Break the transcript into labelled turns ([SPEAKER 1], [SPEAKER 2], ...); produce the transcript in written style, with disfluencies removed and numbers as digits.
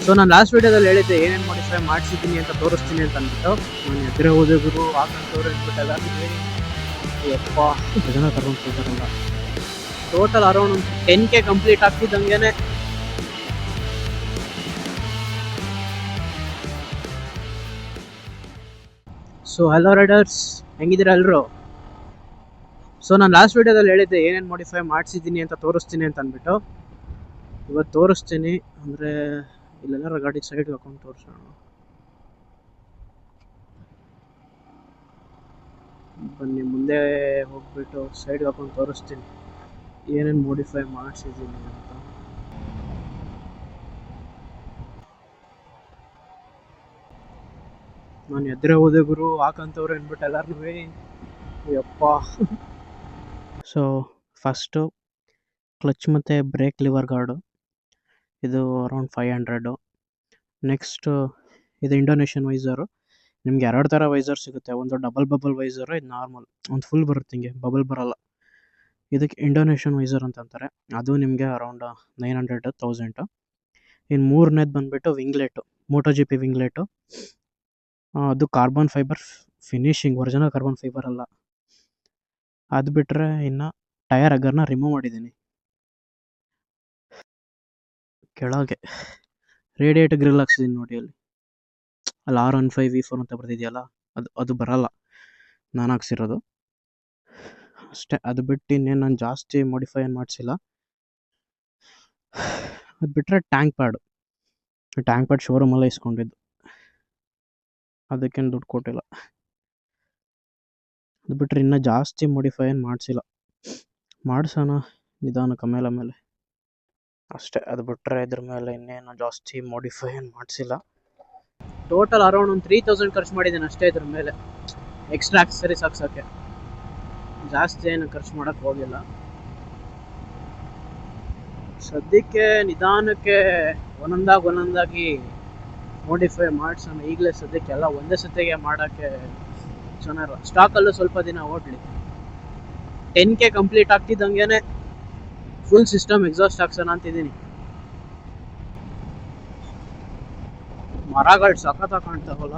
[SPEAKER 1] So ನಾನು last ವಿಡಿಯೋದಲ್ಲಿ ಹೇಳಿದ್ದೆ ಏನೇನು ಮಾಡಿಫೈ ಮಾಡಿಸಿದ್ದೀನಿ ಅಂತ ತೋರಿಸ್ತೀನಿ ಅಂತ ಅಂದ್ಬಿಟ್ಟು ನಾನು ಎದುರೇ ಹೋದೆ ಗುರು ಹಾಕಂತವ್ರು ಅಂದ್ಬಿಟ್ಟೆಲ್ಲ ಯಪ್ಪ ಜನ ಕರ್ಕೊಂಡು ಹೋಗ್ತಾರಲ್ಲ. ಟೋಟಲ್ ಅರೌಂಡ್ 10K ಕಂಪ್ಲೀಟ್ ಆಗ್ತಿದ್ದಂಗೆ ಸೊ ಹಲೋ ರೈಡರ್ಸ್, ಹೆಂಗಿದ್ದೀರಾ ಎಲ್ಲರೂ? ಸೊ ನಾನು ಲಾಸ್ಟ್ ವಿಡಿಯೋದಲ್ಲಿ ಹೇಳಿದ್ದೆ ಏನೇನು ಮಾಡಿಫೈ ಮಾಡಿಸಿದ್ದೀನಿ ಅಂತ ತೋರಿಸ್ತೀನಿ ಅಂತ ಅಂದ್ಬಿಟ್ಟು ಇವತ್ತು ತೋರಿಸ್ತೀನಿ. ಅಂದರೆ ಇಲ್ಲೆಲ್ಲರ ಗಾಡಿ ಸೈಡ್ಗೆ ಹಾಕೊಂಡು ತೋರಿಸೋಣ. ಬನ್ನಿ ಮುಂದೆ ಹೋಗ್ಬಿಟ್ಟು ಸೈಡ್ಗೆ ಹಾಕೊಂಡು ತೋರಿಸ್ತೀನಿ ಏನೇನು ಮಾಡಿಫೈ ಮಾಡಿಸಿದ್ದೀನಿ ಅಂತ. ನಾನು ಎದುರೇ ಹೋದೆ ಗುರು ಹಾಕಂತವ್ರು ಅಂದ್ಬಿಟ್ಟು ಎಲ್ಲರೂ ಯಪ್ಪ. ಸೊ ಫಸ್ಟು ಕ್ಲಚ್ ಮತ್ತು ಬ್ರೇಕ್ ಲಿವರ್ ಗಾರ್ಡು, ಇದು ಅರೌಂಡ್ 500. ನೆಕ್ಸ್ಟು ಇದು ಇಂಡೋನೇಷಿಯನ್ ವೈಸರು. ನಿಮ್ಗೆ 2 ಥರ ವೈಸರ್ ಸಿಗುತ್ತೆ. ಒಂದು ಡಬಲ್ ಬಬಲ್ ವೈಸರು, ಇದು ನಾರ್ಮಲ್. ಒಂದು ಫುಲ್ ಬರುತ್ತೆ, ಹಿಂಗೆ ಬಬಲ್ ಬರಲ್ಲ. ಇದಕ್ಕೆ ಇಂಡೋನೇಷಿಯನ್ ವೈಸರ್ ಅಂತ ಅಂತಾರೆ. ಅದು ನಿಮಗೆ ಅರೌಂಡ್ 900 1000. ಇನ್ನು ಮೂರನೇದು ಬಂದುಬಿಟ್ಟು ವಿಂಗ್ಲೆಟು, ಮೋಟೋ ಜಿ ಪಿ ವಿಂಗ್ಲೆಟು. ಅದು carbon fibre finishing, original carbon fibre ಅಲ್ಲ. ಅದು ಬಿಟ್ಟರೆ ಇನ್ನು ಟಯರ್ ಅಗರ್ನ ರಿಮೂವ್ ಮಾಡಿದ್ದೀನಿ. ಕೆಳಗೆ ರೇಡಿಯೇಟ್ ಗ್ರಿಲ್ ಹಾಕ್ಸಿದ್ದೀನಿ ನೋಡಿ, ಅಲ್ಲಿ R15 V4 ಅಂತ ಬರ್ತಿದೆಯಲ್ಲ, ಅದು ಬರಲ್ಲ, ನಾನು ಹಾಕ್ಸಿರೋದು ಅಷ್ಟೇ. ಅದು ಬಿಟ್ಟು ಇನ್ನೇನು ನಾನು ಜಾಸ್ತಿ ಮಾಡಿಫೈ ಏನು ಮಾಡಿಸಿಲ್ಲ. ಅದು ಬಿಟ್ಟರೆ ಟ್ಯಾಂಕ್ ಪ್ಯಾಡ್ ಶೋರೂಮಲ್ಲೇ ಇಸ್ಕೊಂಡಿದ್ದು, ಅದಕ್ಕೇನು ದುಡ್ಡು ಕೊಟ್ಟಿಲ್ಲ. ಅದು ಬಿಟ್ಟರೆ ಇನ್ನೂ ಜಾಸ್ತಿ ಮಾಡಿಫೈ ಏನು ಮಾಡಿಸಿಲ್ಲ. ಮಾಡಿಸೋಣ ನಿಧಾನಕ್ಕೆ ಆಮೇಲೆ ಅಷ್ಟೇ. ಅದು ಬಿಟ್ಟರೆ ಇದ್ರ ಮೇಲೆ ಇನ್ನೇನು ಜಾಸ್ತಿ ಮಾಡಿಫೈ ಏನು ಮಾಡಿಸಿಲ್ಲ. ಟೋಟಲ್ ಅರೌಂಡ್ ಒಂದು 3000 ಖರ್ಚು ಮಾಡಿದ್ದೀನಿ ಅಷ್ಟೇ ಇದ್ರ ಮೇಲೆ, ಎಕ್ಸ್ಟ್ರಾ ಆಕ್ಸಸರೀಸ್ ಹಾಕ್ಸೋಕ್ಕೆ. ಜಾಸ್ತಿ ಏನು ಖರ್ಚು ಮಾಡೋಕ್ಕೆ ಹೋಗಿಲ್ಲ. ಸದ್ಯಕ್ಕೆ ನಿಧಾನಕ್ಕೆ ಒಂದೊಂದಾಗಿ ಮಾಡಿಫೈ ಮಾಡಿಸೋಣ. ಈಗಲೇ ಸದ್ಯಕ್ಕೆ ಎಲ್ಲ ಒಂದೇ ಸತಿಗೆ ಮಾಡೋಕ್ಕೆ ಚೆನ್ನಾಗಿಲ್ಲ. ಸ್ಟಾಕಲ್ಲೂ ಸ್ವಲ್ಪ ದಿನ ಓಡಲಿ. 10K ಕಂಪ್ಲೀಟ್ ಆಗ್ತಿದ್ದಂಗೆ ಫುಲ್ ಸಿಸ್ಟಮ್ ಎಕ್ಸಾಸ್ಟ್ ಹಾಕ್ಸೋಣ ಅಂತಿದ್ದೀನಿ. ಮರಗಳು ಸಖತ್ತಾಗಿ ಕಾಣ್ತಾವಲ್ಲ.